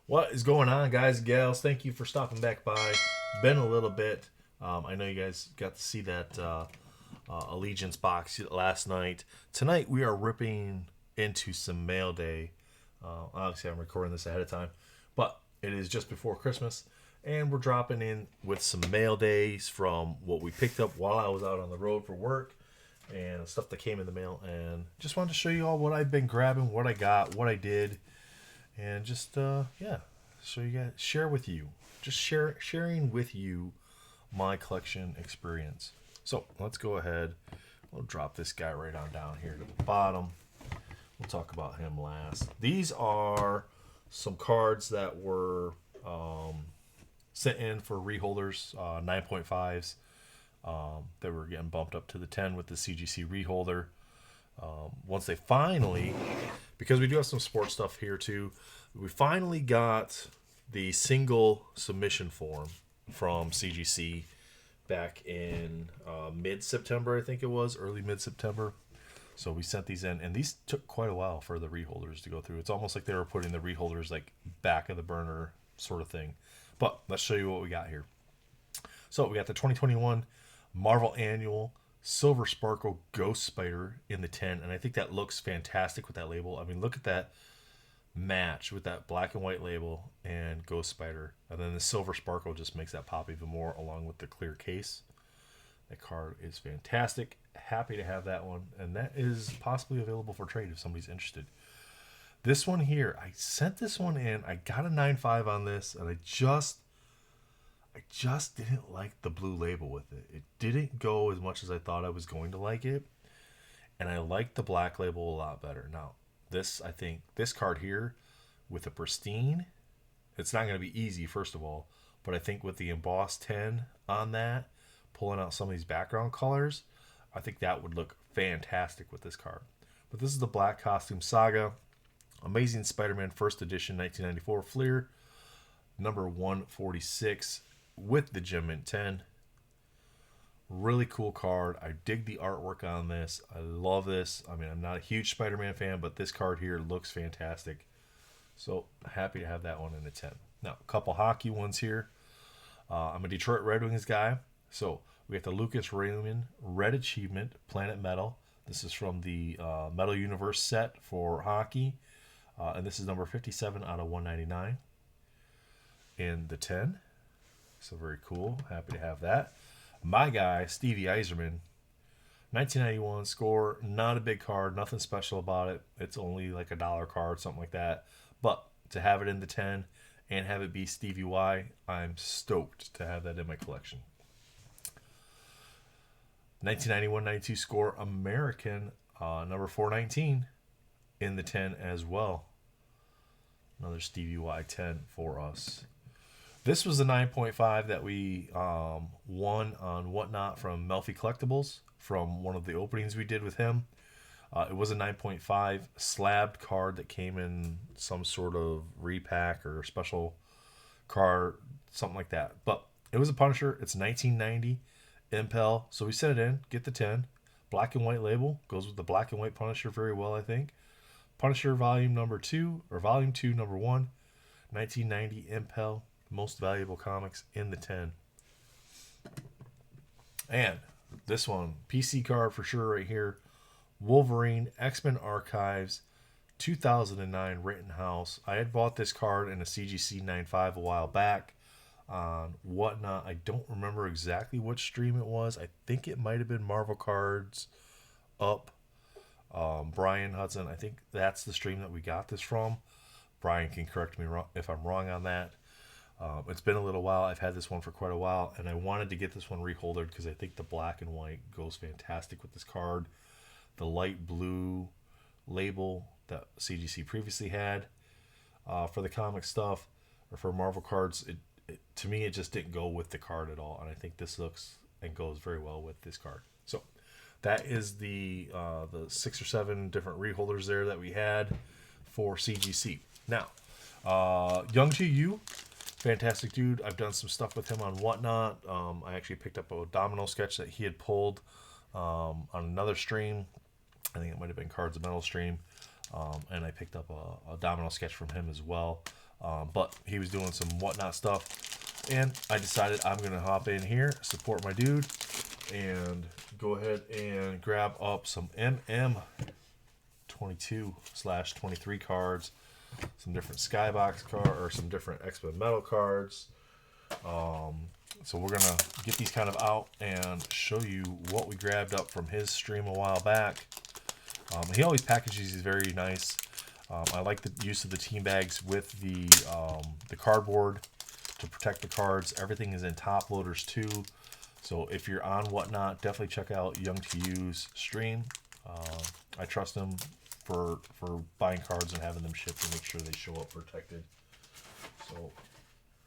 What is going on, guys and gals? Thank you for stopping back by. Been a little bit. I know you guys got to see that Allegiance box last night. Tonight we are ripping into some mail day. Obviously, I'm recording this ahead of time, but it is just before Christmas, and we're dropping in with some mail days from what we picked up while I was out on the road for work and stuff that came in the mail. And just wanted to show you all what I've been grabbing, what I got, what I did, and just yeah, so you guys share with you, just sharing with you my collection experience. So let's go ahead. We'll drop this guy right on down here to the bottom. We'll talk about him last. These are some cards that were sent in for reholders, 9.5s. That were getting bumped up to the 10 with the CGC reholder. Once they finally, because we do have some sports stuff here too, we finally got the single submission form from CGC back in mid-September, I think it was, early mid-September. So we sent these in, and these took quite a while for the reholders to go through. It's almost like they were putting the reholders like back of the burner sort of thing. But let's show you what we got here. So we got the 2021 Marvel Annual Silver Sparkle Ghost Spider in the 10, and I think that looks fantastic with that label. I mean, look at that match with that black and white label and Ghost Spider, and then the Silver Sparkle just makes that pop even more, along with the clear case. That card is fantastic. Happy to have that one, and that is possibly available for trade if somebody's interested. This one here, I sent this one in. I got a 9.5 on this, and I just didn't like the blue label with it. It didn't go as much as I thought I was going to like it. And I like the black label a lot better. Now, I think this card here with a pristine, it's not going to be easy, first of all. But I think with the embossed 10 on that, pulling out some of these background colors, I think that would look fantastic with this card. But this is the Black Costume Saga. Amazing Spider-Man First Edition 1994 Fleer. Number 146. With the Gem Mint 10. Really cool card. I dig the artwork on this. I love this. I mean, I'm not a huge Spider-Man fan, but this card here looks fantastic. So happy to have that one in the 10. Now, a couple hockey ones here. I'm a Detroit Red Wings guy. So we got the Lucas Raymond Red Achievement Planet Metal. This is from the Metal Universe set for hockey. And this is number 57 out of 199 in the 10. So very cool. Happy to have that. My guy, Stevie Yzerman, 1991 score. Not a big card. Nothing special about it. It's only like $1 card, something like that. But to have it in the 10 and have it be Stevie Y, I'm stoked to have that in my collection. 1991-92 score American, number 419 in the 10 as well. Another Stevie Y 10 for us. This was the 9.5 that we won on Whatnot from Melfi Collectibles from one of the openings we did with him. It was a 9.5 slabbed card that came in some sort of repack or special card, something like that. But it was a Punisher. It's 1990 Impel. So we set it in, get the 10. Black and white label. Goes with the black and white Punisher very well, I think. Punisher Volume Number 2, or Volume 2, Number 1. 1990 Impel. Most valuable comics in the 10. And this one, PC card for sure right here. Wolverine X-Men Archives 2009 Rittenhouse. I had bought this card in a CGC 9.5 a while back on Whatnot. I don't remember exactly which stream it was. I think it might have been Marvel Cards Up. Brian Hudson, I think that's the stream that we got this from. Brian can correct me if I'm wrong on that. It's been a little while. I've had this one for quite a while, and I wanted to get this one reholdered because I think the black and white goes fantastic with this card. The light blue label that CGC previously had for the comic stuff, or for Marvel cards, to me, it just didn't go with the card at all, and I think this looks and goes very well with this card. So that is the 6 or 7 different reholders there that we had for CGC. Now, Young Yu, fantastic dude. I've done some stuff with him on Whatnot. I actually picked up a domino sketch that he had pulled on another stream. I think it might have been Cards of Metal stream. And I picked up a domino sketch from him as well. But he was doing some Whatnot stuff, and I decided I'm gonna hop in here, support my dude, and go ahead and grab up some MM22/23 cards, some different Skybox card or some different X-Men Metal cards. So we're gonna get these kind of out and show you what we grabbed up from his stream a while back. He always packages these very nice. I like the use of the team bags with the cardboard to protect the cards. Everything is in top loaders too. So if you're on Whatnot, definitely check out Young to Use stream. I trust him for buying cards and having them shipped and make sure they show up protected. So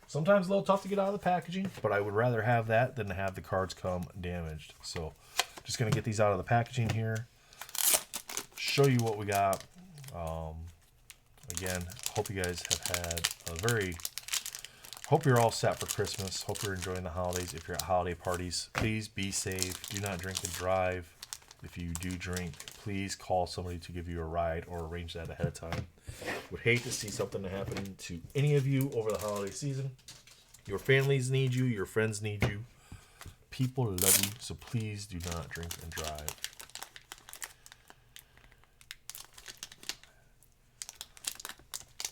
sometimes a little tough to get out of the packaging, but I would rather have that than to have the cards come damaged. So just gonna get these out of the packaging here, show you what we got. Again, hope you guys have had hope you're all set for Christmas. Hope you're enjoying the holidays. If you're at holiday parties, please be safe. Do not drink and drive. If you do drink, please call somebody to give you a ride or arrange that ahead of time. Would hate to see something happen to any of you over the holiday season. Your families need you. Your friends need you. People love you. So please do not drink and drive.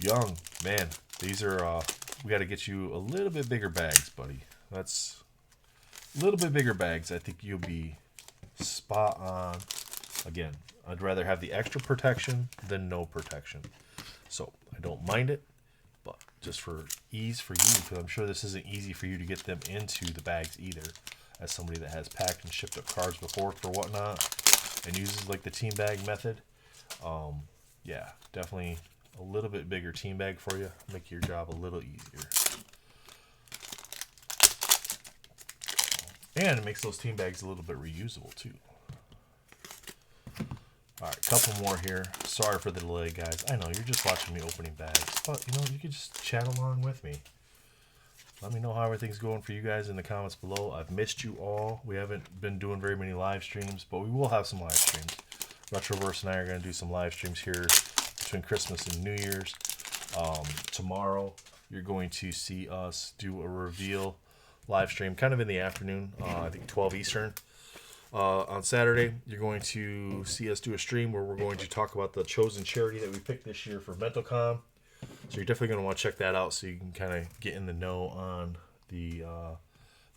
Young, man, these are, we got to get you a little bit bigger bags, buddy. That's a little bit bigger bags. I think you'll be spot on. Again, I'd rather have the extra protection than no protection. So I don't mind it, but just for ease for you, because I'm sure this isn't easy for you to get them into the bags either, as somebody that has packed and shipped up cards before for Whatnot and uses like the team bag method. Yeah, definitely a little bit bigger team bag for you, make your job a little easier. And it makes those team bags a little bit reusable too. Alright, a couple more here. Sorry for the delay, guys. I know you're just watching me opening bags, but you know, you can just chat along with me. Let me know how everything's going for you guys in the comments below. I've missed you all. We haven't been doing very many live streams, but we will have some live streams. Retroverse and I are going to do some live streams here between Christmas and New Year's. Tomorrow, you're going to see us do a reveal live stream kind of in the afternoon, I think 12 Eastern. On Saturday, you're going to see us do a stream where we're going to talk about the chosen charity that we picked this year for MentalCon. So you're definitely going to want to check that out so you can kind of get in the know on the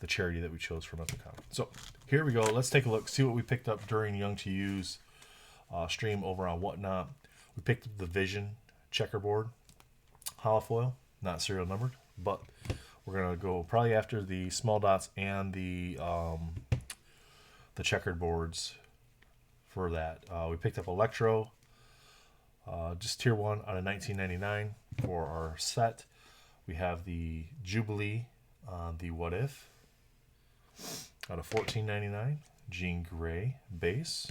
charity that we chose for MentalCon. So here we go. Let's take a look, see what we picked up during Young to Use stream over on Whatnot. We picked up the Vision checkerboard holofoil, not serial numbered, but we're going to go probably after the small dots and the checkered boards for that. We picked up Electro, just tier 1 out of $19.99 for our set. We have the Jubilee on the What If out of $14.99. Jean Grey base.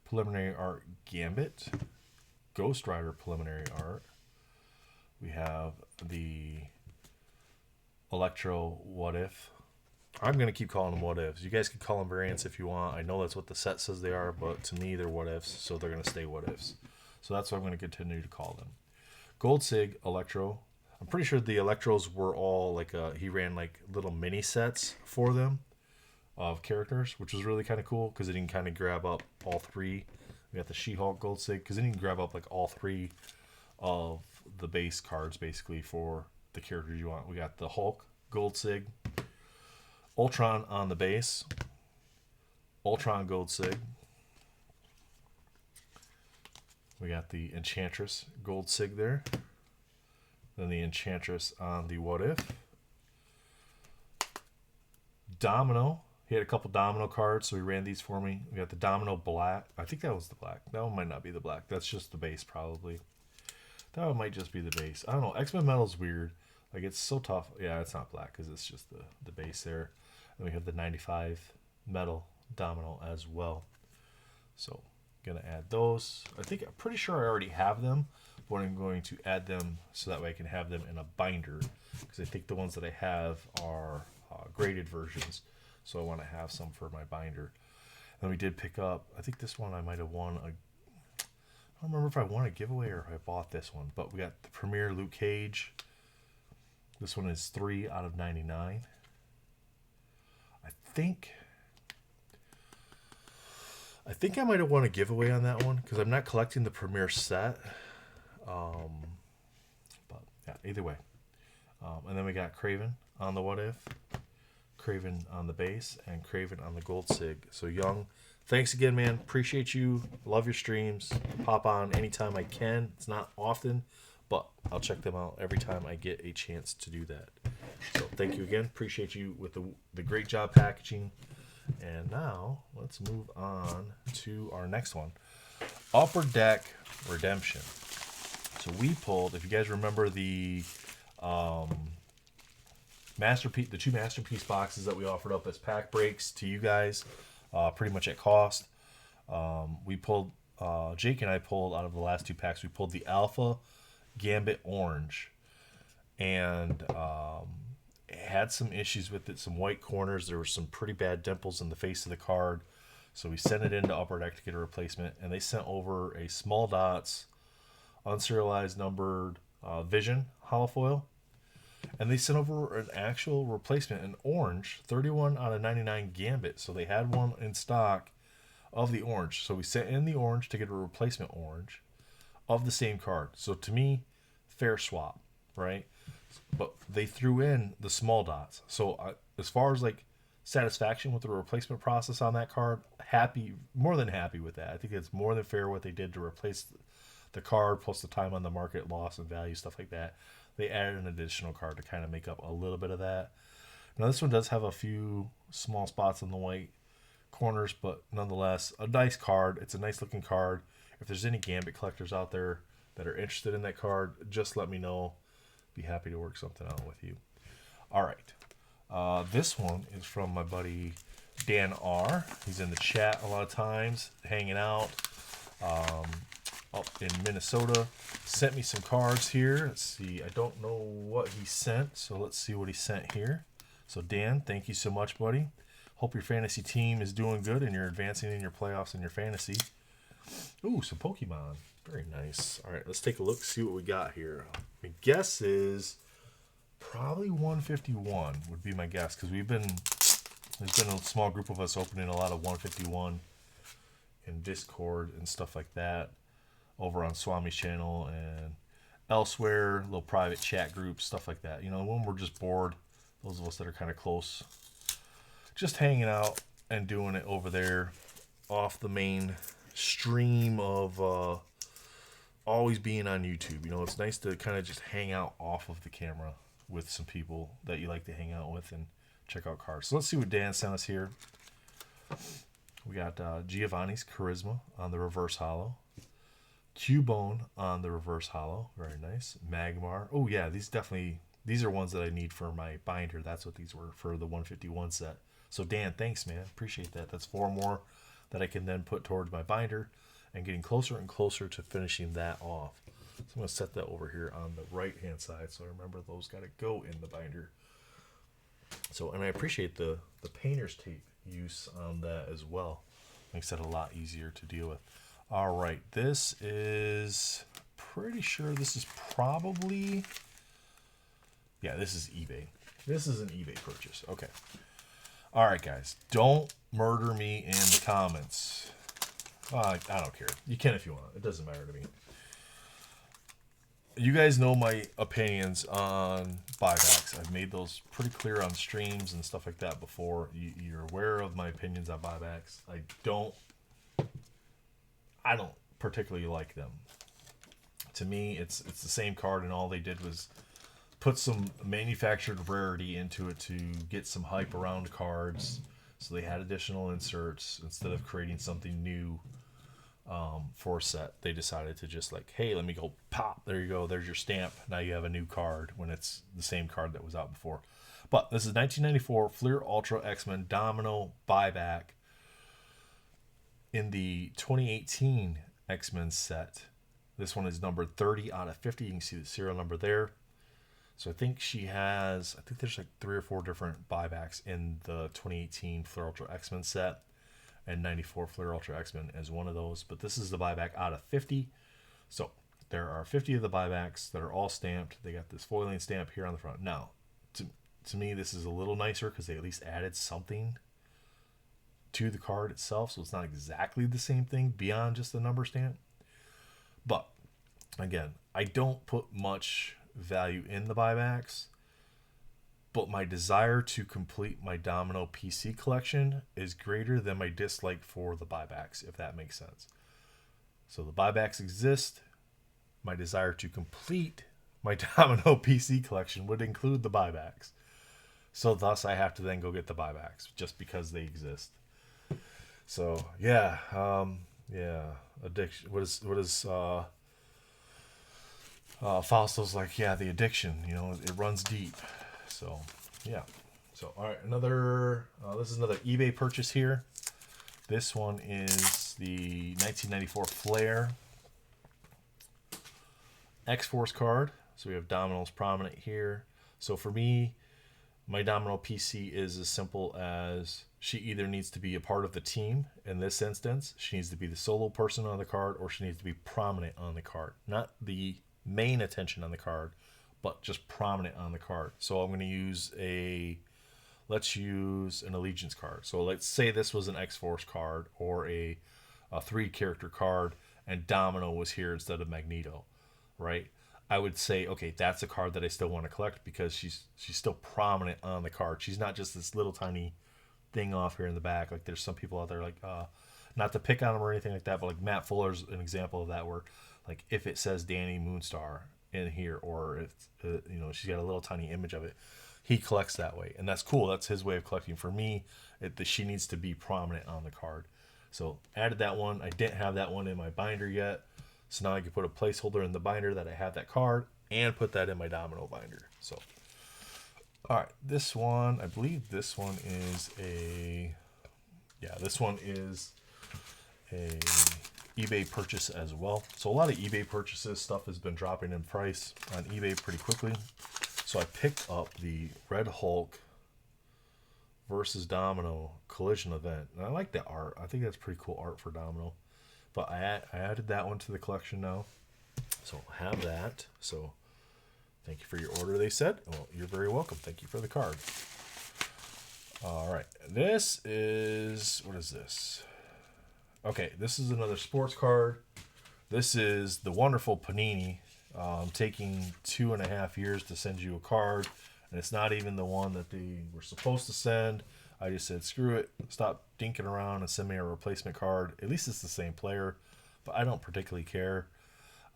Preliminary art Gambit. Ghost Rider preliminary art. We have the Electro What If. I'm going to keep calling them what ifs. You guys can call them variants if you want. I know that's what the set says they are, but to me, they're what ifs, so they're going to stay what ifs. So that's what I'm going to continue to call them. Gold Sig Electro. I'm pretty sure the Electros were all like, he ran like little mini sets for them of characters, which was really kind of cool because it can kind of grab up all three. We got the She-Hulk Gold Sig, because then you can grab up like all three of the base cards basically for the characters you want. We got the Hulk Gold Sig. Ultron on the base. Ultron Gold Sig. We got the Enchantress Gold Sig there. Then the Enchantress on the What If. Domino. He had a couple Domino cards, so he ran these for me. We got the Domino Black. I think that was the black. That one might not be the black. That's just the base, probably. That one might just be the base. I don't know. X-Men Metal's weird. Like, it's so tough. Yeah, it's not black because it's just the base there. And we have the 95 metal Domino as well. So, going to add those. I'm pretty sure I already have them, but I'm going to add them so that way I can have them in a binder, because I think the ones that I have are graded versions. So I want to have some for my binder. And we did pick up, I think this one I might have won I don't remember if I won a giveaway or if I bought this one, but we got the Premier Luke Cage. This one is 3 out of 99. I think I might have won a giveaway on that one because I'm not collecting the Premier set. But yeah, either way. And then we got Craven on the What If, Craven on the base, and Craven on the Gold Sig. So Young, thanks again, man. Appreciate you. Love your streams. Pop on anytime I can. It's not often, but I'll check them out every time I get a chance to do that. So thank you again. Appreciate you with the great job packaging. And now let's move on to our next one. Upper Deck Redemption. So we pulled, if you guys remember the masterpiece, the 2 masterpiece boxes that we offered up as pack breaks to you guys, pretty much at cost. We pulled, Jake and I pulled out of the last 2 packs. We pulled the Alpha Gambit Orange, and it had some issues with it, some white corners. There were some pretty bad dimples in the face of the card, so we sent it into Upper Deck to get a replacement, and they sent over a small dots, unserialized numbered Vision holofoil, and they sent over an actual replacement, an orange 31 out of 99 Gambit. So they had one in stock of the orange, so we sent in the orange to get a replacement orange of the same card. So to me, fair swap, right? But they threw in the small dots. So as far as like satisfaction with the replacement process on that card, happy, more than happy with that. I think it's more than fair what they did to replace the card, plus the time on the market, loss and value, stuff like that. They added an additional card to kind of make up a little bit of that. Now this one does have a few small spots on the white corners, but nonetheless a nice card. It's a nice looking card. If there's any Gambit collectors out there that are interested in that card, just let me know. Be happy to work something out with you. All right, this one is from my buddy Dan R. He's in the chat a lot of times, hanging out up in Minnesota. Sent me some cards here. Let's see, I don't know what he sent, so let's see what he sent here. So Dan, thank you so much, buddy. Hope your fantasy team is doing good and you're advancing in your playoffs and your fantasy. Ooh, some Pokemon. Very nice. All right, let's take a look, see what we got here. My guess is probably 151 would be my guess, because there's been a small group of us opening a lot of 151 in Discord and stuff like that over on Swami's channel and elsewhere, little private chat groups, stuff like that. You know, when we're just bored, those of us that are kind of close, just hanging out and doing it over there off the main stream of always being on YouTube. You know, it's nice to kind of just hang out off of the camera with some people that you like to hang out with and check out cards. So let's see what Dan sent us here. We got Giovanni's Charisma on the reverse holo. Cubone on the reverse holo. Very nice. Magmar. Oh yeah, these are ones that I need for my binder. That's what these were for the 151 set. So Dan, thanks man. Appreciate that. That's 4 more that I can then put towards my binder and getting closer and closer to finishing that off. So I'm going to set that over here on the right hand side. So remember, those got to go in the binder. So, and I appreciate the painter's tape use on that as well. Makes that a lot easier to deal with. All right, this is pretty sure this is probably, yeah, this is eBay. This is an eBay purchase. Okay. All right, guys, don't murder me in the comments. I don't care. You can if you want. It doesn't matter to me. You guys know my opinions on buybacks. I've made those pretty clear on streams and stuff like that before. You're aware of my opinions on buybacks. I don't particularly like them. To me, it's the same card, and all they did was put some manufactured rarity into it to get some hype around cards. So they had additional inserts instead of creating something new for a set. They decided to just like, hey, let me go pop. There you go. There's your stamp. Now you have a new card when it's the same card that was out before. But this is 1994 Fleer Ultra X-Men Domino buyback in the 2018 X-Men set. This one is numbered 30 out of 50. You can see the serial number there. So I think there's like 3 or 4 different buybacks in the 2018 Fleer Ultra X-Men set, and 94 Fleer Ultra X-Men as one of those. But this is the buyback out of 50. So there are 50 of the buybacks that are all stamped. They got this foiling stamp here on the front. Now, to me, this is a little nicer because they at least added something to the card itself, so it's not exactly the same thing beyond just the number stamp. But again, I don't put much value in the buybacks, but my desire to complete my Domino PC collection is greater than my dislike for the buybacks, if that makes sense. So the buybacks exist. My desire to complete my Domino PC collection would include the buybacks. So thus I have to then go get the buybacks just because they exist. So yeah, addiction. What is Fausto's like? Yeah, the addiction. You know, it runs deep. So yeah. So all right, this is another eBay purchase here. This one is the 1994 Flair X-Force card. So we have Domino's prominent here. So for me, my Domino PC is as simple as she either needs to be a part of the team. In this instance, she needs to be the solo person on the card, or she needs to be prominent on the card. Not the main attention on the card, but just prominent on the card. So I'm going to use let's use an Allegiance card. So let's say this was an X-Force card or a 3-character card, and Domino was here instead of Magneto, right? I would say, okay, that's a card that I still want to collect because she's still prominent on the card. She's not just this little tiny thing off here in the back. Like there's some people out there like, not to pick on them or anything like that, but like Matt Fuller's an example of that, where like if it says Danny Moonstar in here, or if she's got a little tiny image of it, he collects that way, and that's cool. That's his way of collecting. For me, she needs to be prominent on the card. So added that one. I didn't have that one in my binder yet. So now I can put a placeholder in the binder that I have that card and put that in my Domino binder. So, all right, this one, I believe this one is a eBay purchase as well. So a lot of eBay purchases, stuff has been dropping in price on eBay pretty quickly. So I picked up the Red Hulk versus Domino collision event. And I like the art. I think that's pretty cool art for Domino. But I added that one to the collection now. So I have that. So thank you for your order, they said. Well, you're very welcome. Thank you for the card. All right. What is this? Okay, this is another sports card. This is the wonderful Panini. Taking 2.5 years to send you a card. And it's not even the one that they were supposed to send. I just said, screw it, stop dinking around and send me a replacement card. At least it's the same player, but I don't particularly care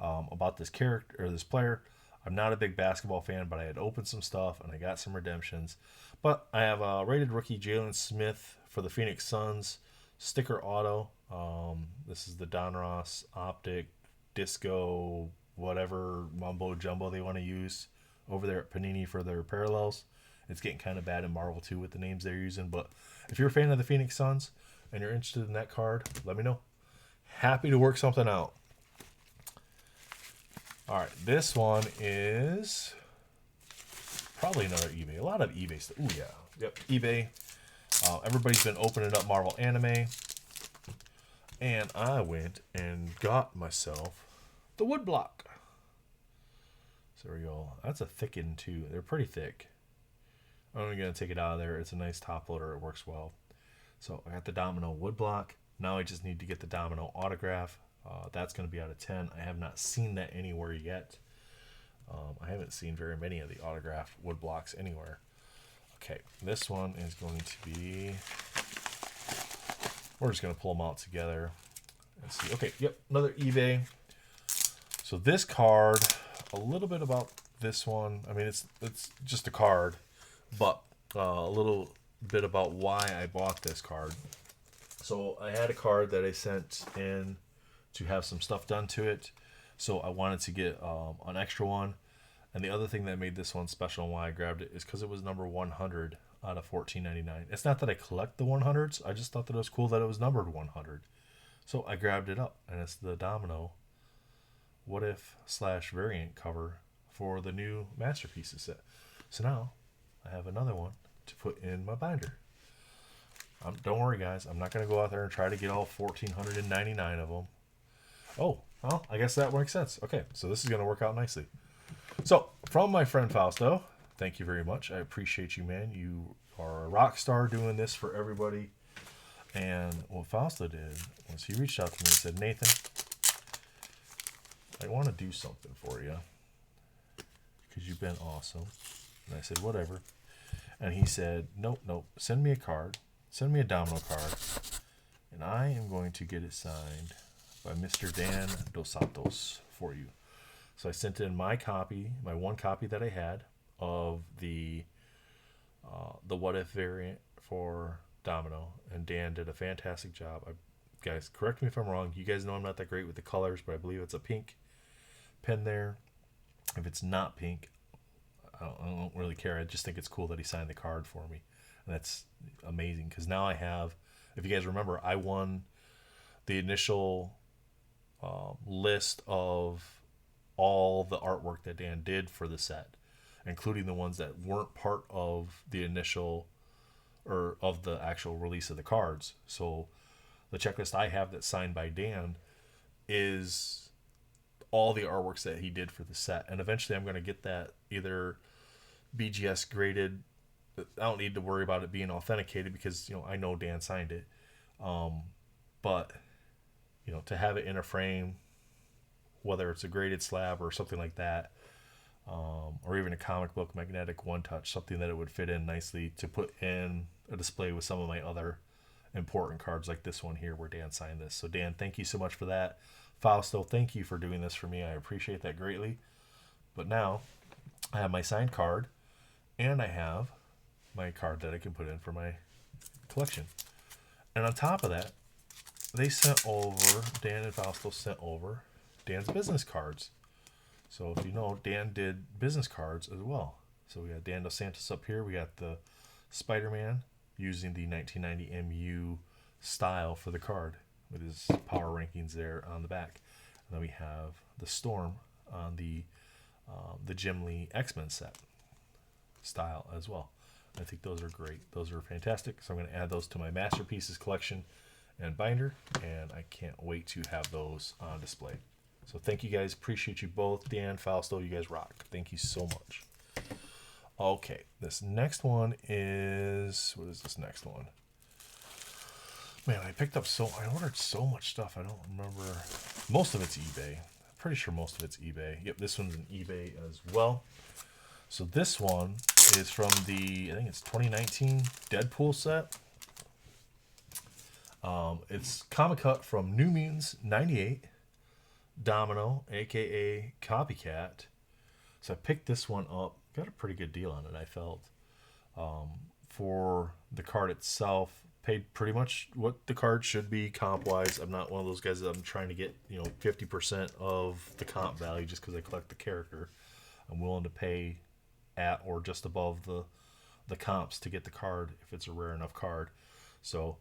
about this character or this player. I'm not a big basketball fan, but I had opened some stuff and I got some redemptions. But I have a rated rookie Jalen Smith for the Phoenix Suns sticker auto. This is the Donruss Optic Disco, whatever mumbo jumbo they want to use over there at Panini for their parallels. It's getting kind of bad in Marvel too with the names they're using. But if you're a fan of the Phoenix Suns and you're interested in that card, let me know. Happy to work something out. All right, this one is probably another eBay. A lot of eBay stuff. Ooh, yeah. Yep, eBay. Everybody's been opening up Marvel Anime. And I went and got myself the woodblock. So there we go. That's a thick one too. They're pretty thick. I'm only going to take it out of there. It's a nice top loader. It works well. So I got the Domino woodblock. Now I just need to get the Domino autograph. That's going to be out of 10. I have not seen that anywhere yet. I haven't seen very many of the autographed woodblocks anywhere. Okay, this one is going to be... We're just going to pull them out together and see. Okay, yep, another eBay. So this card, a little bit about this one. I mean, it's just a card, but a little bit about why I bought this card. So I had a card that I sent in to have some stuff done to it. So I wanted to get an extra one. And the other thing that made this one special and why I grabbed it is because it was number 100 out of $14.99. It's not that I collect the 100s. I just thought that it was cool that it was numbered 100. So I grabbed it up. And it's the Domino What If / variant cover for the new Masterpieces set. So now I have another one to put in my binder. Don't worry, guys. I'm not going to go out there and try to get all 1,499 of them. Oh, Well, I guess that makes sense. Okay, so this is going to work out nicely. So, from my friend Fausto, thank you very much. I appreciate you, man. You are a rock star doing this for everybody. And what Fausto did was he reached out to me and said, Nathan, I want to do something for you because you've been awesome. And I said, whatever. And he said, nope, send me a card. Send me a domino card. And I am going to get it signed by Mr. Dan Dos Santos for you. So I sent in my copy, my one copy that I had of the What If variant for Domino, and Dan did a fantastic job. Guys, correct me if I'm wrong. You guys know I'm not that great with the colors, but I believe it's a pink pen there. If it's not pink, I don't really care. I just think it's cool that he signed the card for me, and that's amazing because now I have. If you guys remember, I won the initial list of all the artwork that Dan did for the set, including the ones that weren't part of the initial or of the actual release of the cards. So the checklist I have that's signed by Dan is all the artworks that he did for the set. And eventually I'm going to get that either BGS graded. I don't need to worry about it being authenticated because, I know Dan signed it. But, to have it in a frame, whether it's a graded slab or something like that, or even a comic book magnetic one touch, something that it would fit in nicely to put in a display with some of my other important cards like this one here where Dan signed this. So Dan, thank you so much for that. Fausto, thank you for doing this for me. I appreciate that greatly. But now I have my signed card and I have my card that I can put in for my collection. And on top of that, they sent over, Dan and Fausto sent over Dan's business cards. So if you know, Dan did business cards as well. So we got Dan Dos Santos up here. We got the Spider-Man using the 1990 MU style for the card with his power rankings there on the back. And then we have the Storm on the Jim Lee X-Men set style as well. I think those are great. Those are fantastic. So I'm going to add those to my Masterpieces collection and binder, and I can't wait to have those on display. So thank you guys. Appreciate you both. Dan, Fausto, you guys rock. Thank you so much. Okay, this next one is... What is this next one? Man, I ordered so much stuff. I don't remember. Most of it's eBay. I'm pretty sure most of it's eBay. Yep, this one's an eBay as well. So this one is from the, I think it's 2019 Deadpool set. It's comic cut from New Mutants 98. Domino, aka Copycat. So I picked this one up. Got a pretty good deal on it, I felt. For the card itself, paid pretty much what the card should be comp wise. I'm not one of those guys that I'm trying to get 50% of the comp value just because I collect the character. I'm willing to pay at or just above the comps to get the card if it's a rare enough card. So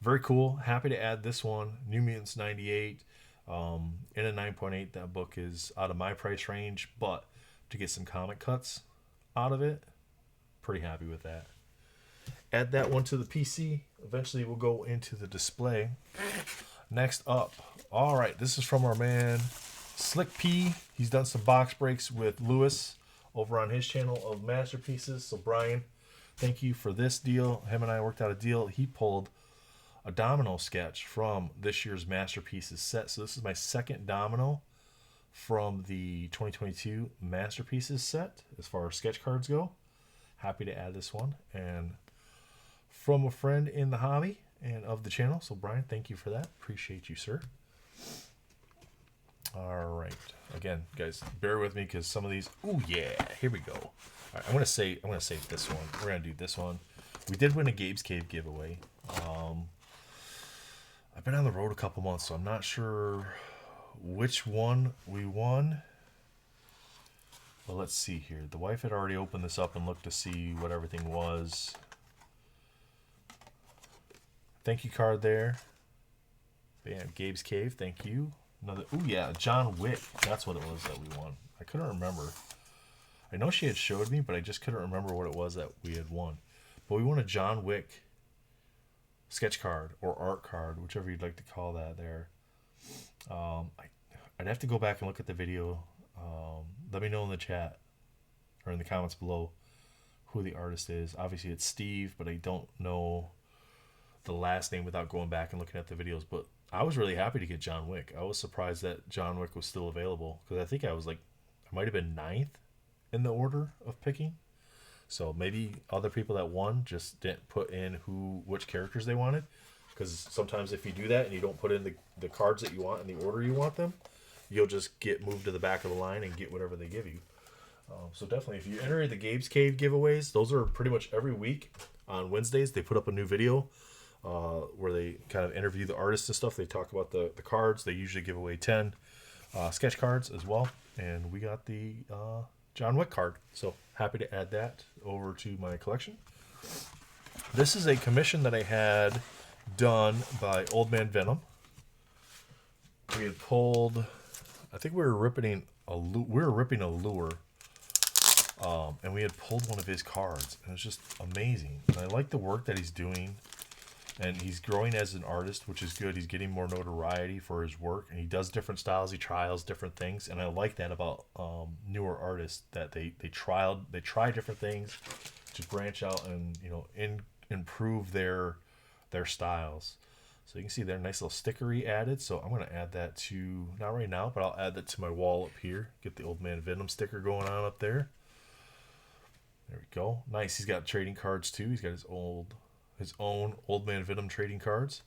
very cool. Happy to add this one. New Mutants 98. In a 9.8, that book is out of my price range, but to get some comic cuts out of it, pretty happy with that. Add that one to the PC. Eventually we'll go into the display. Next up, all right, this is from our man Slick P. He's done some box breaks with Lewis over on his channel of Masterpieces. So Brian, thank you for this deal. Him and I worked out a deal. He pulled a domino sketch from this year's Masterpieces set. So this is my second domino from the 2022 Masterpieces set as far as sketch cards go. Happy to add this one. And from a friend in the hobby and of the channel. So Brian, thank you for that. Appreciate you, sir. All right. Again, guys, bear with me because some of these... Oh, yeah. Here we go. All right, I'm gonna save this one. We're going to do this one. We did win a Gabe's Cave giveaway. I've been on the road a couple months, so I'm not sure which one we won. Well, let's see here. The wife had already opened this up and looked to see what everything was. Thank you card there. Bam, Gabe's Cave, thank you. Another, oh yeah, John Wick. That's what it was that we won. I couldn't remember. I know she had showed me, but I just couldn't remember what it was that we had won. But we won a John Wick sketch card or art card, whichever you'd like to call that there. I I'd have to go back and look at the video. Let me know in the chat or in the comments below who the artist is. Obviously, it's Steve, but I don't know the last name without going back and looking at the videos. But I was really happy to get John Wick. I was surprised that John Wick was still available because I think I was like, I might have been ninth in the order of picking. So maybe other people that won just didn't put in which characters they wanted. Because sometimes if you do that and you don't put in the cards that you want in the order you want them, you'll just get moved to the back of the line and get whatever they give you. So definitely, if you enter the Gabe's Cave giveaways, those are pretty much every week on Wednesdays. They put up a new video where they kind of interview the artists and stuff. They talk about the cards. They usually give away 10 sketch cards as well. And we got the John Wick card. So happy to add that over to my collection. This is a commission that I had done by Old Man Venom. We had pulled, I think we were ripping a lure, and we had pulled one of his cards, and it was just amazing. And I like the work that he's doing, and he's growing as an artist, which is good. He's getting more notoriety for his work, and he does different styles. He trials different things, and I like that about newer artists, that they try different things to branch out and improve their styles. So you can see there, nice little stickery added. So I'm going to add that to, not right now, but I'll add that to my wall up here. Get the Old Man Venom sticker going on up there. There we go. Nice. He's got trading cards too. He's got his own Old Man Venom trading cards.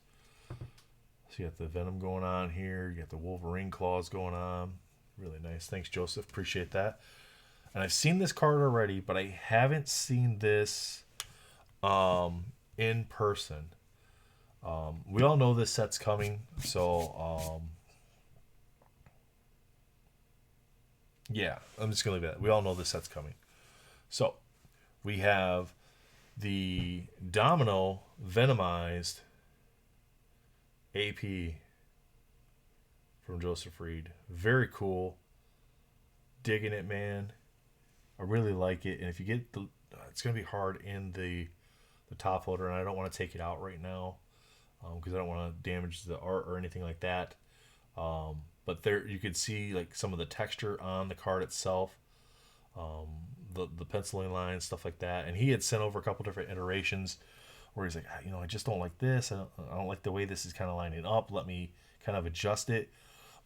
So you got the Venom going on here. You got the Wolverine claws going on. Really nice. Thanks, Joseph. Appreciate that. And I've seen this card already, but I haven't seen this in person. We all know this set's coming, so yeah, I'm just gonna leave that. We all know this set's coming. So we have the Domino Venomized AP from Joseph Reed. Very cool. Digging it, man. I really like it. And if you get it's gonna be hard in the top loader, and I don't want to take it out right now because I don't want to damage the art or anything like that. But there you could see like some of the texture on the card itself, the penciling lines, stuff like that. And he had sent over a couple different iterations where he's like, I just don't like this. I don't like the way this is kind of lining up. Let me kind of adjust it.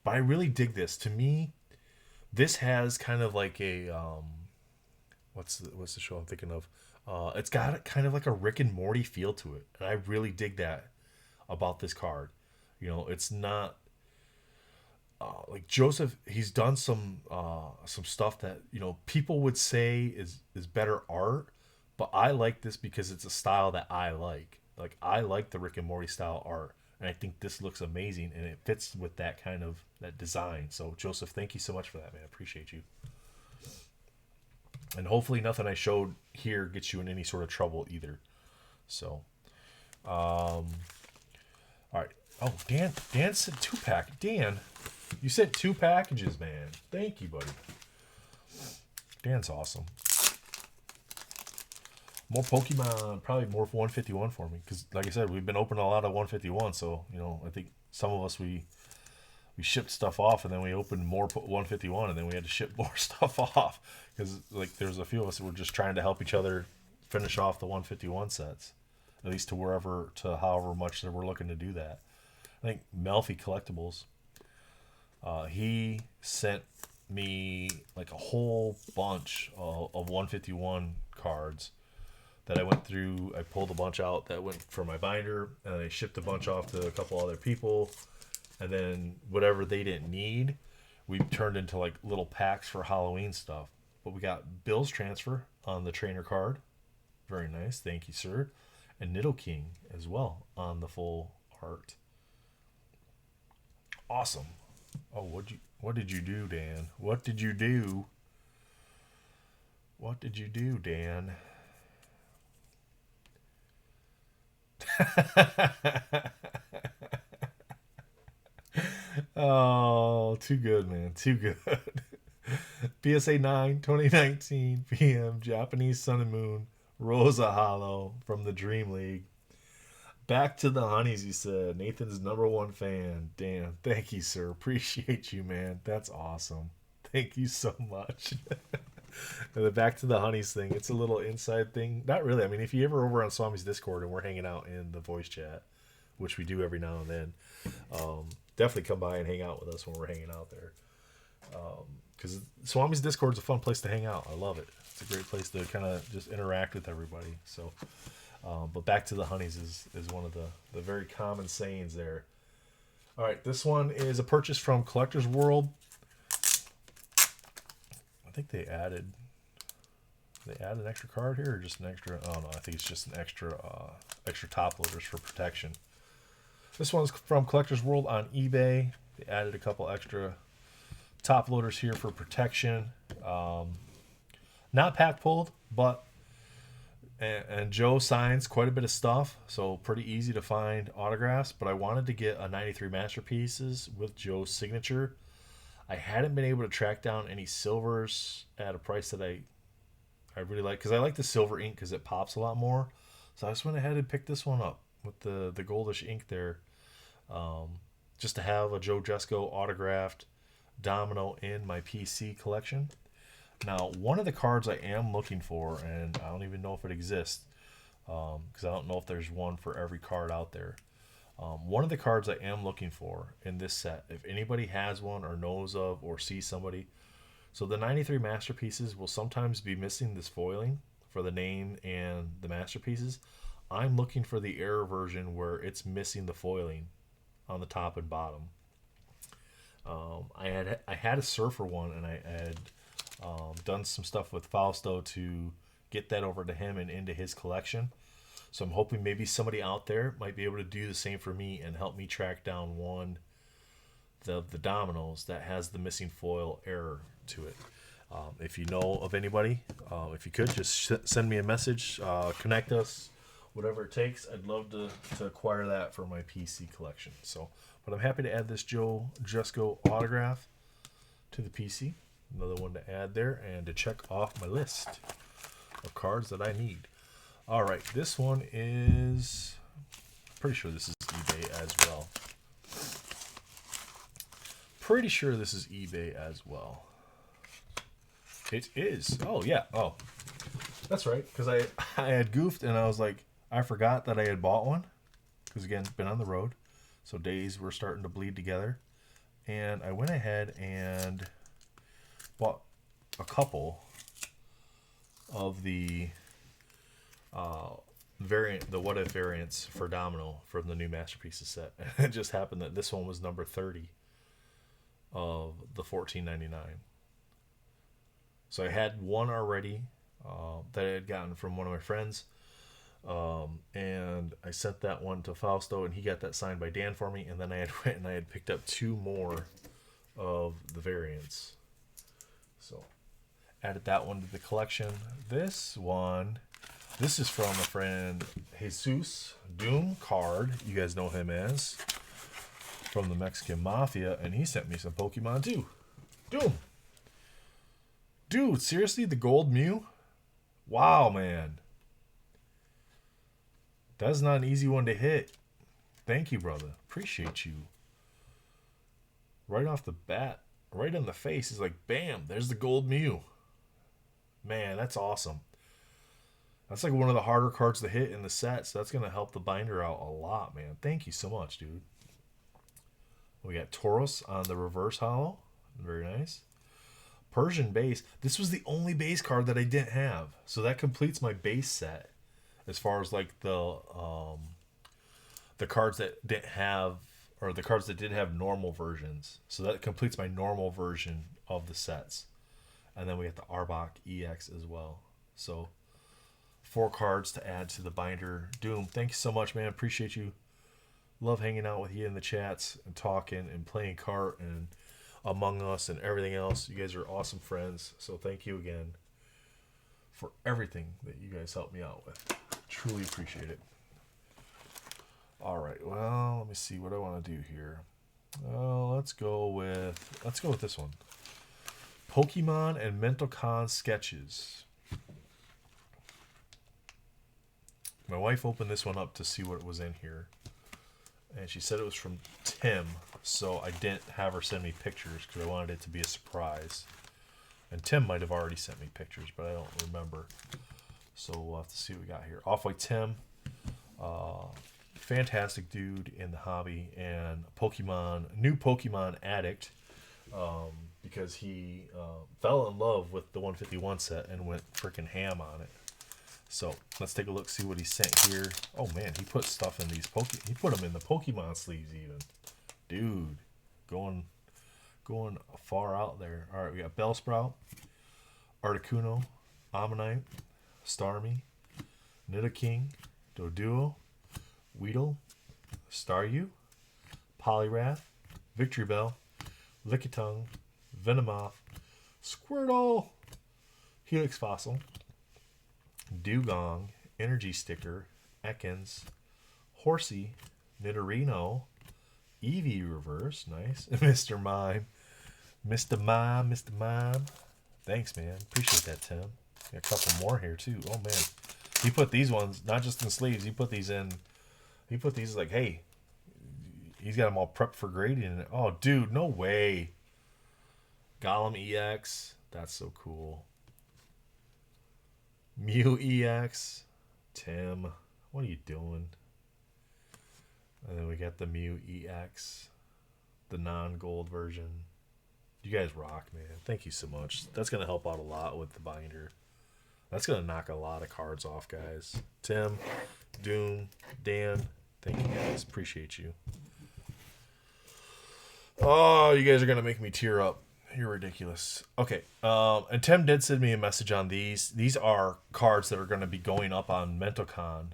But I really dig this. To me, this has kind of like a what's the show I'm thinking of? It's got kind of like a Rick and Morty feel to it, and I really dig that about this card. It's not like Joseph. He's done some stuff that people would say is better art, but I like this because it's a style that I like. Like I like the Rick and Morty style art, and I think this looks amazing, and it fits with that design. So Joseph, thank you so much for that, man. I appreciate you. And hopefully nothing I showed here gets you in any sort of trouble either. So, all right. Oh, Dan said 2-pack. Dan, you sent 2 packages, man. Thank you, buddy. Dan's awesome. More Pokemon, probably more 151 for me. Because, like I said, we've been opening a lot of 151. So, I think some of us, we shipped stuff off, and then we opened more 151, and then we had to ship more stuff off because there's a few of us that were just trying to help each other finish off the 151 sets, at least to however much that we're looking to do that. I think Melfi Collectibles, he sent me like a whole bunch of 151 cards that I went through. I pulled a bunch out that went for my binder, and I shipped a bunch off to a couple other people. And then whatever they didn't need, we turned into like little packs for Halloween stuff. But we got Bill's transfer on the trainer card. Very nice. Thank you, sir. And Nidoking as well on the full art. Awesome. Oh, what did you do, Dan? What did you do? What did you do, Dan? Oh, too good, man. Too good. PSA 9, 2019 PM, Japanese Sun and Moon, Rosa Hollow from the Dream League. Back to the honeys, he said. Nathan's #1 fan. Damn. Thank you, sir. Appreciate you, man. That's awesome. Thank you so much. And then back to the honeys thing. It's a little inside thing. Not really. I mean, if you ever over on Swami's Discord and we're hanging out in the voice chat, which we do every now and then, definitely come by and hang out with us when we're hanging out there. Because Swami's Discord is a fun place to hang out. I love it. It's a great place to kind of just interact with everybody. So, but back to the honeys is one of the very common sayings there. All right, this one is a purchase from Collector's World. I think they added an extra card here, or just an extra. Oh no, I think it's just an extra top loaders for protection. This one's from Collector's World on eBay. They added a couple extra top loaders here for protection. Not pack pulled, but and Joe signs quite a bit of stuff, so pretty easy to find autographs. But I wanted to get a 93 Masterpieces with Joe's signature. I hadn't been able to track down any silvers at a price that I really like, because I like the silver ink because it pops a lot more. So I just went ahead and picked this one up with the goldish ink there, just to have a Joe Jusko autographed Domino in my PC collection. Now, one of the cards I am looking for, and I don't even know if it exists, because I don't know if there's one for every card out there. One of the cards I am looking for in this set, if anybody has one or knows of or sees somebody, so the 93 Masterpieces will sometimes be missing this foiling for the name and the Masterpieces. I'm looking for the error version where it's missing the foiling on the top and bottom. I had a Surfer one, and I had done some stuff with Fausto to get that over to him and into his collection. So I'm hoping maybe somebody out there might be able to do the same for me and help me track down one of the Dominoes that has the missing foil error to it. If you know of anybody, if you could just send me a message, connect us, whatever it takes. I'd love to acquire that for my PC collection. So, but I'm happy to add this Joe Jusko autograph to the PC. Another one to add there and to check off my list of cards that I need. All right, this one is pretty sure this is eBay as well. Pretty sure this is eBay as well. It is. Oh yeah. Oh, that's right. Because I had goofed and I was like, I forgot that I had bought one. Because again, been on the road, so days were starting to bleed together, and I went ahead and bought a couple of the the What If variants for Domino from the new Masterpieces set. And it just happened that this one was number 30 of the $14.99. So I had one already that I had gotten from one of my friends, and I sent that one to Fausto, and he got that signed by Dan for me. And then I had went and I had picked up two more of the variants. So added that one to the collection. This is from a friend, Jesus Doom card. You guys know him as from the Mexican Mafia, and he sent me some Pokemon too. Doom. Dude, seriously, the gold Mew? Wow, man. That's not an easy one to hit. Thank you, brother. Appreciate you. Right off the bat, right in the face, is like, bam, there's the gold Mew. Man, that's awesome. That's like one of the harder cards to hit in the set, so that's going to help the binder out a lot, man. Thank you so much, dude. We got Tauros on the reverse hollow. Very nice. Persian base. This was the only base card that I didn't have, so that completes my base set as far as like the cards that didn't have, or the cards that did have normal versions. So that completes my normal version of the sets. And then we got the Arbok EX as well. So 4 cards to add to the binder. Doom, thank you so much, man. Appreciate you. Love hanging out with you in the chats and talking and playing cart and Among Us and everything else. You guys are awesome friends. So thank you again for everything that you guys helped me out with. Truly appreciate it. All right, well, let me see what I want to do here. Let's go with this one. Pokemon and Mental Con sketches. My wife opened this one up to see what was in here, and she said it was from Tim, so I didn't have her send me pictures because I wanted it to be a surprise. And Tim might have already sent me pictures, but I don't remember. So we'll have to see what we got here. Off-White Tim, fantastic dude in the hobby and new Pokemon addict, because he fell in love with the 151 set and went freaking ham on it. So let's take a look, see what he sent here. Oh man, he put stuff in these he put them in the Pokemon sleeves even. Dude, going far out there. All right, we got Bellsprout, Articuno, Ammonite, Starmie, Nidoking, Doduo, Weedle, Staryu, Poliwrath, Victreebel, Lickitung, Venomoth, Squirtle, Helix Fossil, Dugong, Energy Sticker, Ekans, Horsey, Nidorino, Eevee Reverse, nice, Mr. Mime, Mr. Mime. Thanks, man. Appreciate that, Tim. Got a couple more here, too. Oh, man. He put these ones, not just in sleeves, he put these like, hey, he's got them all prepped for grading. Oh, dude, no way. Golem EX. That's so cool. Mew EX. Tim, what are you doing? And then we got the Mew EX, the non-gold version. You guys rock, man. Thank you so much. That's going to help out a lot with the binder. That's going to knock a lot of cards off, guys. Tim, Doom, Dan, thank you guys. Appreciate you. Oh, you guys are going to make me tear up. You're ridiculous. Okay. And Tim did send me a message on these. These are cards that are going to be going up on MentalCon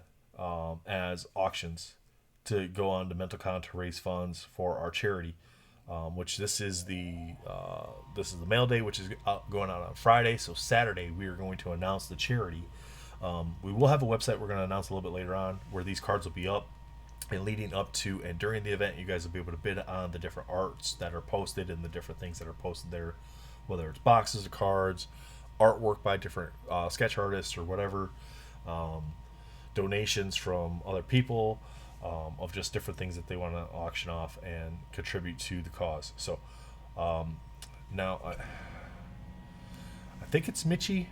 as auctions to go on to MentalCon to raise funds for our charity. Which this is the mail day, which is going out on Friday. So Saturday we are going to announce the charity. We will have a website we're going to announce a little bit later on where these cards will be up, and leading up to and during the event, you guys will be able to bid on the different arts that are posted and the different things that are posted there, whether it's boxes of cards, artwork by different sketch artists or whatever, donations from other people. Of just different things that they want to auction off and contribute to the cause. So now I think it's Mitchie.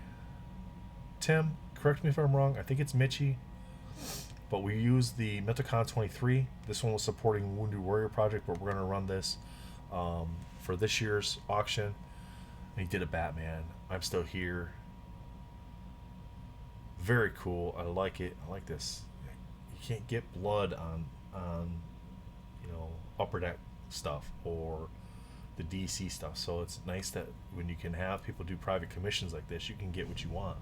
Tim, correct me if I'm wrong. I think it's Mitchie. But we use the MentalCon 23. This one was supporting Wounded Warrior Project, but we're going to run this for this year's auction. And he did a Batman. I'm Still Here. Very cool. I like it. I like this. You can't get blood on Upper Deck stuff or the DC stuff, so it's nice that when you can have people do private commissions like this, you can get what you want.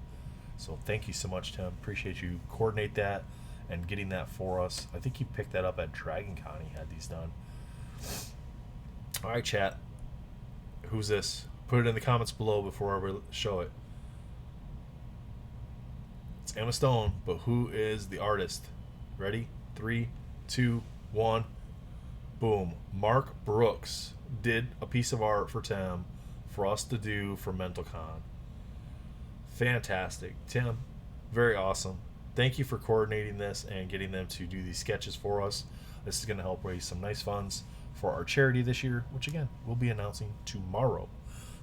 So thank you so much, Tim. Appreciate you coordinate that and getting that for us. I think he picked that up at Dragon Con. He had these done. All right, chat, who's this? Put it in the comments below before I show it. It's Emma Stone, but who is the artist? Ready? 3, 2, 1. Boom. Mark Brooks did a piece of art for Tim for us to do for MentalCon. Fantastic. Tim, very awesome. Thank you for coordinating this and getting them to do these sketches for us. This is going to help raise some nice funds for our charity this year, which again, we'll be announcing tomorrow.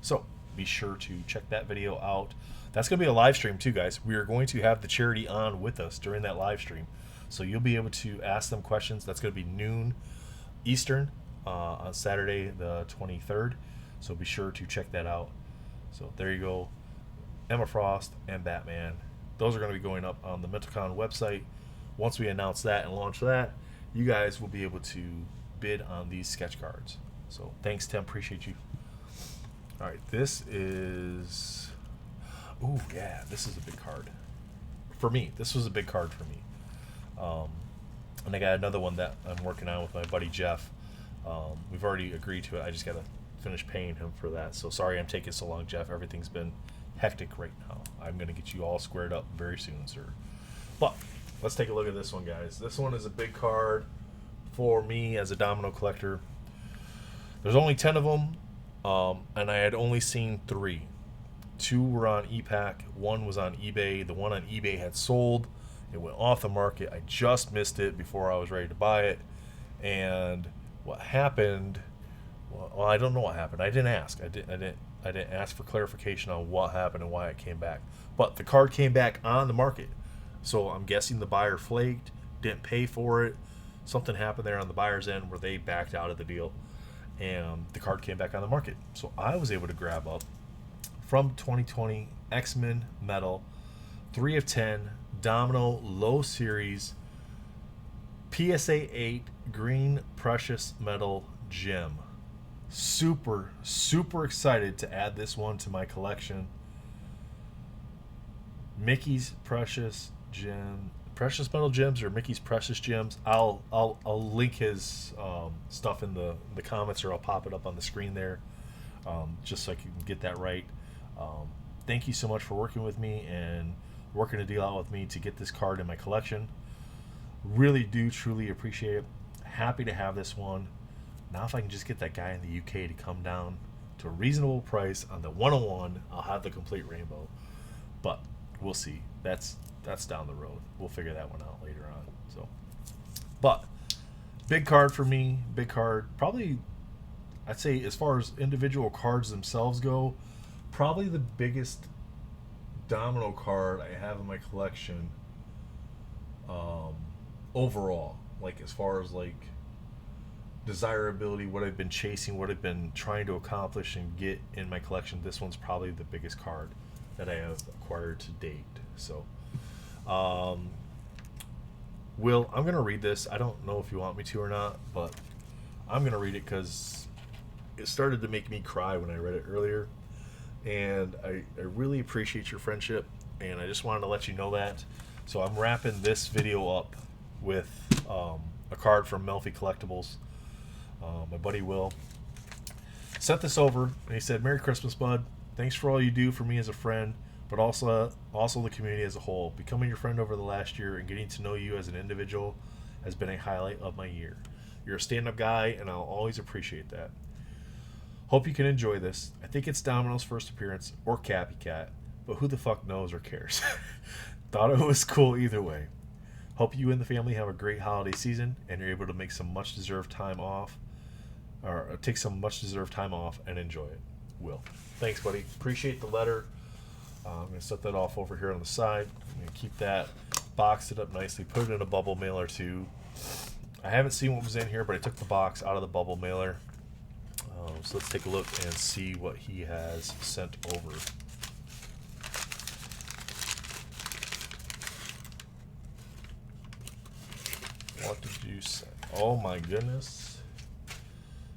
So be sure to check that video out. That's going to be a live stream too, guys. We are going to have the charity on with us during that live stream. So you'll be able to ask them questions. That's going to be noon Eastern on Saturday the 23rd. So be sure to check that out. So there you go. Emma Frost and Batman. Those are going to be going up on the MentalCon website. Once we announce that and launch that, you guys will be able to bid on these sketch cards. So thanks, Tim. Appreciate you. All right, this is... Ooh, yeah, this is a big card. For me, this was a big card for me. And I got another one that I'm working on with my buddy Jeff. We've already agreed to it. I just got to finish paying him for that. So sorry I'm taking so long, Jeff. Everything's been hectic right now. I'm going to get you all squared up very soon, sir. But let's take a look at this one, guys. This one is a big card for me as a domino collector. There's only 10 of them, and I had only seen 3. 2 were on ePack. 1 was on eBay. The one on eBay had sold It went off the market. I just missed it before I was ready to buy it. And what happened? Well, I don't know what happened. I didn't ask. I didn't ask for clarification on what happened and why it came back. But the card came back on the market. So I'm guessing the buyer flaked, didn't pay for it. Something happened there on the buyer's end where they backed out of the deal, and the card came back on the market. So I was able to grab up from 2020 X-Men Metal 3 of 10 Domino Low Series PSA 8 Green Precious Metal Gem. Super excited to add this one to my collection. Mickey's Precious Gem, Precious Metal Gems, or Mickey's Precious Gems. I'll link his stuff in the comments, or I'll pop it up on the screen there, just so I can get that right. Thank you so much for working with me and working a deal out with me to get this card in my collection. Really do truly appreciate it. Happy to have this one. Now if I can just get that guy in the UK to come down to a reasonable price on the 101, I'll have the complete rainbow. But we'll see. That's down the road. We'll figure that one out later on. So, but big card for me. Big card. Probably, I'd say, as far as individual cards themselves go, probably the biggest Domino card I have in my collection. Overall, like as far as like desirability, what I've been chasing, what I've been trying to accomplish and get in my collection, this one's probably the biggest card that I have acquired to date. So, Will, I'm gonna read this. I don't know if you want me to or not, but I'm gonna read it because it started to make me cry when I read it earlier, and I really appreciate your friendship, and I just wanted to let you know that. So I'm wrapping this video up with a card from Melfi Collectibles. My buddy Will sent this over, and he said, "Merry Christmas, bud. Thanks for all you do for me as a friend, but also the community as a whole. Becoming your friend over the last year and getting to know you as an individual has been a highlight of my year. You're a stand-up guy, and I'll always appreciate that. Hope you can enjoy this. I think it's Domino's first appearance, or Cappy Cat, but who the fuck knows or cares? Thought it was cool either way. Hope you and the family have a great holiday season, and you're able to make some much-deserved time off, or take some much-deserved time off and enjoy it. Will." Thanks, buddy. Appreciate the letter. I'm going to set that off over here on the side. I'm going to keep that, box it up nicely, put it in a bubble mailer too. I haven't seen what was in here, but I took the box out of the bubble mailer. So let's take a look and see what he has sent over. What did you say? Oh my goodness.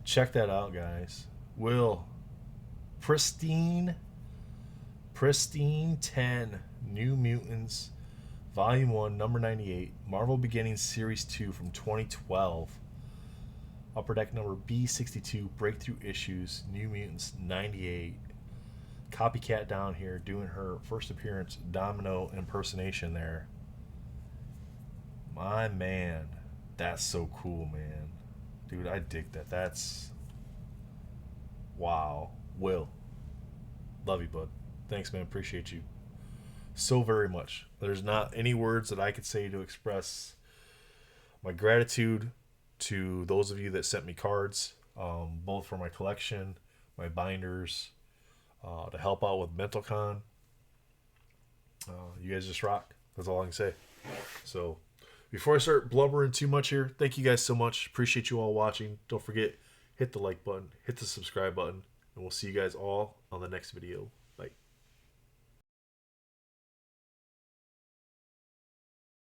Check that out, guys. Will, pristine 10 New Mutants Volume 1, number 98, Marvel Beginnings Series 2 from 2012. Upper Deck number B62, Breakthrough Issues, New Mutants 98. Copycat down here doing her first appearance, Domino impersonation there. My man, that's so cool, man. Dude, I dig that. That's... wow. Will, love you, bud. Thanks, man. Appreciate you so very much. There's not any words that I could say to express my gratitude to those of you that sent me cards, both for my collection, my binders, to help out with MentalCon. You guys just rock. That's all I can say. So, before I start blubbering too much here, thank you guys so much. Appreciate you all watching. Don't forget, hit the like button, hit the subscribe button, and we'll see you guys all on the next video.